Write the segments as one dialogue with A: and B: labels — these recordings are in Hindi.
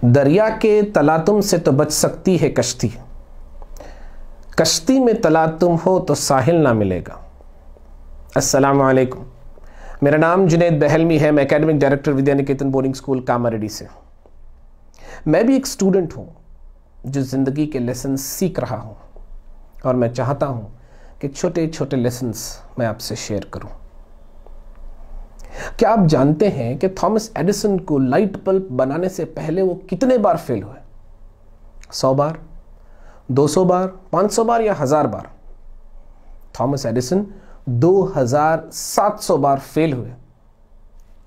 A: दरिया के तलातुम से तो बच सकती है कश्ती, कश्ती में तलातुम हो तो साहिल ना मिलेगा। अस्सलाम वालेकुम, मेरा नाम जुनैद बहलमी है। मैं academic director Vidya Niketan boarding school Kamareddy से। मैं भी एक स्टूडेंट हूँ जो ज़िंदगी के लेसन सीख रहा हूँ और मैं चाहता हूँ कि छोटे छोटे लेसन्स मैं आपसे शेयर करूँ। क्या आप जानते हैं कि थॉमस एडिसन को लाइट बल्ब बनाने से पहले वो कितने बार फेल हुए? 100 बार, 200 बार, 500 बार या 1000 बार? थॉमस एडिसन 2700 बार फेल हुए,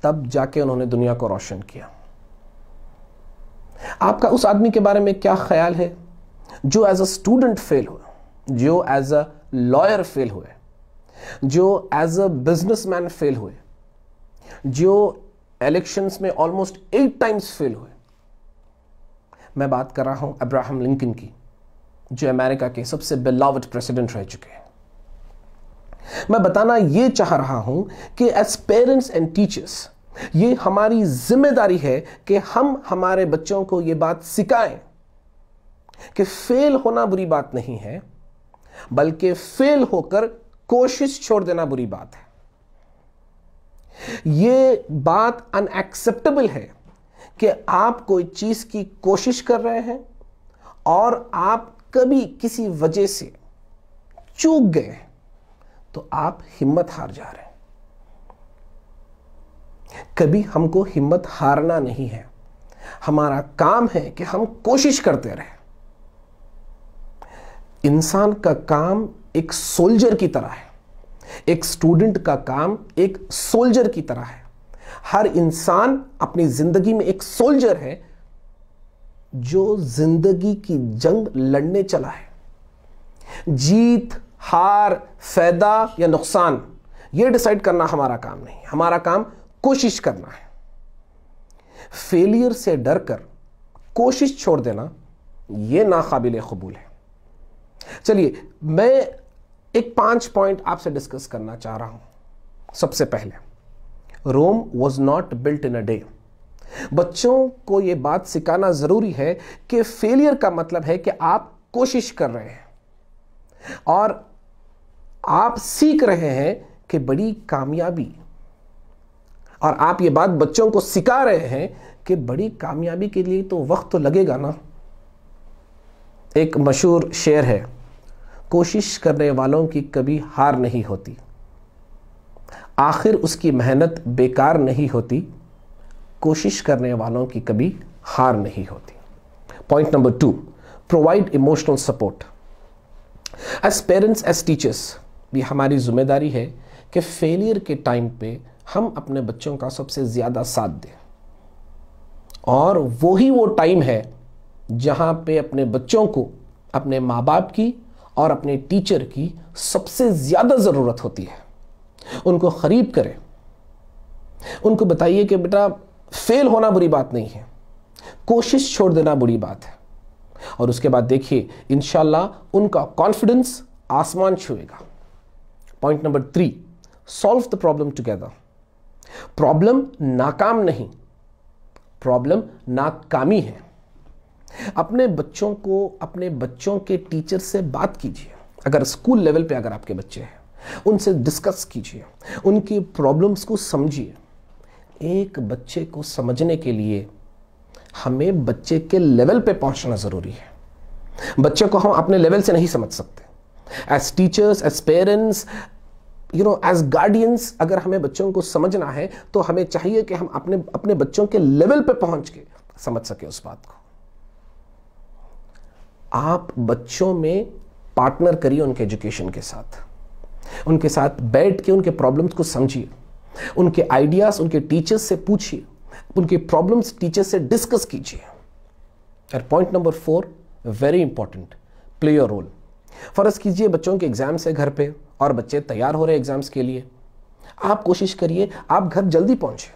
A: तब जाके उन्होंने दुनिया को रोशन किया। आपका उस आदमी के बारे में क्या ख्याल है जो एज अ स्टूडेंट फेल हुए, जो एज अ लॉयर फेल हुए, जो एज अ बिजनेसमैन फेल हुए, जो इलेक्शंस में ऑलमोस्ट 8 टाइम्स फेल हुए? मैं बात कर रहा हूं अब्राहम लिंकन की, जो अमेरिका के सबसे बिलव्ड प्रेसिडेंट रह चुके हैं। मैं बताना यह चाह रहा हूं कि एज पेरेंट्स एंड टीचर्स ये हमारी जिम्मेदारी है कि हम हमारे बच्चों को यह बात सिखाएं कि फेल होना बुरी बात नहीं है, बल्कि फेल होकर कोशिश छोड़ देना बुरी बात है। यह बात अनएक्सेप्टेबल है कि आप कोई चीज की कोशिश कर रहे हैं और आप कभी किसी वजह से चूक गए तो आप हिम्मत हार जा रहे हैं। कभी हमको हिम्मत हारना नहीं है, हमारा काम है कि हम कोशिश करते रहें। इंसान का काम एक सोल्जर की तरह है, एक स्टूडेंट का काम एक सोल्जर की तरह है। हर इंसान अपनी जिंदगी में एक सोल्जर है जो जिंदगी की जंग लड़ने चला है। जीत, हार, फायदा या नुकसान यह डिसाइड करना हमारा काम नहीं, हमारा काम कोशिश करना है। फेलियर से डरकर कोशिश छोड़ देना यह नाकाबिले कबूल है। चलिए, मैं एक 5 पॉइंट आपसे डिस्कस करना चाह रहा हूं। सबसे पहले, Rome was not built in a day. बच्चों को यह बात सिखाना जरूरी है कि फेलियर का मतलब है कि आप कोशिश कर रहे हैं और आप सीख रहे हैं कि बड़ी कामयाबी, और आप ये बात बच्चों को सिखा रहे हैं कि बड़ी कामयाबी के लिए तो वक्त तो लगेगा ना। एक मशहूर शेर है, कोशिश करने वालों की कभी हार नहीं होती, आखिर उसकी मेहनत बेकार नहीं होती, कोशिश करने वालों की कभी हार नहीं होती। Point number 2, provide emotional support. As parents, as teachers भी हमारी जिम्मेदारी है कि फेलियर के टाइम पे हम अपने बच्चों का सबसे ज्यादा साथ दें, और वो टाइम है जहां पे अपने बच्चों को अपने माँ बाप की और अपने टीचर की सबसे ज्यादा जरूरत होती है। उनको करीब करें, उनको बताइए कि बेटा फेल होना बुरी बात नहीं है, कोशिश छोड़ देना बुरी बात है। और उसके बाद देखिए, इंशाल्लाह उनका कॉन्फिडेंस आसमान छुएगा। Point number 3, solve the problem together. Problem नाकाम नहीं, प्रॉब्लम नाकामी है। अपने बच्चों को, अपने बच्चों के टीचर से बात कीजिए। अगर स्कूल लेवल पे अगर आपके बच्चे हैं, उनसे डिस्कस कीजिए, उनकी प्रॉब्लम्स को समझिए। एक बच्चे को समझने के लिए हमें बच्चे के लेवल पे पहुंचना जरूरी है। बच्चे को हम अपने लेवल से नहीं समझ सकते। As teachers, as parents, as guardians, अगर हमें बच्चों को समझना है तो हमें चाहिए कि हम अपने बच्चों के लेवल पे पहुंच के समझ सके उस बात को। आप बच्चों में पार्टनर करिए उनके एजुकेशन के साथ, उनके साथ बैठ के उनके प्रॉब्लम्स को समझिए, उनके आइडियाज उनके टीचर्स से पूछिए, उनके प्रॉब्लम्स टीचर से डिस्कस कीजिए। और point number 4, very important, play your role. फर्ज कीजिए बच्चों के एग्जाम्स है घर पे और बच्चे तैयार हो रहे हैं एग्जाम्स के लिए। आप कोशिश करिए आप घर जल्दी पहुंचे,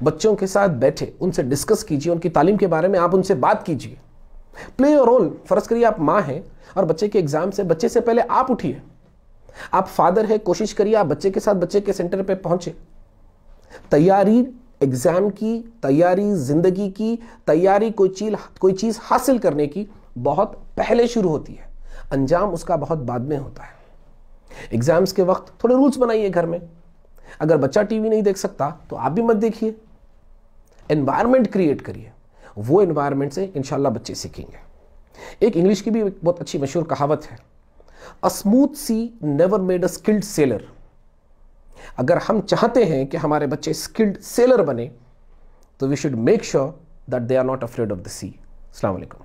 A: बच्चों के साथ बैठे, उनसे डिस्कस कीजिए, उनकी तालीम के बारे में आप उनसे बात कीजिए। Play your role. फर्ज करिए आप माँ हैं और बच्चे के एग्जाम से बच्चे से पहले आप उठिए। आप फादर है, कोशिश करिए आप बच्चे के साथ बच्चे के सेंटर पे पहुंचे। तैयारी एग्जाम की तैयारी, जिंदगी की तैयारी, कोई चीज हासिल करने की बहुत पहले शुरू होती है, अंजाम उसका बहुत बाद में होता है। एग्जाम्स के वक्त थोड़े रूल्स बनाइए घर में। अगर बच्चा टीवी नहीं देख सकता तो आप भी मत देखिए, एनवायरनमेंट क्रिएट करिए, वो एनवायरनमेंट से इंशाल्लाह बच्चे सीखेंगे। एक इंग्लिश की भी बहुत अच्छी मशहूर कहावत है, a smooth sea never made a skilled sailor. अगर हम चाहते हैं कि हमारे बच्चे स्किल्ड सेलर बने तो we should make sure that they are not afraid of the sea. अस्सलाम वालेकुम।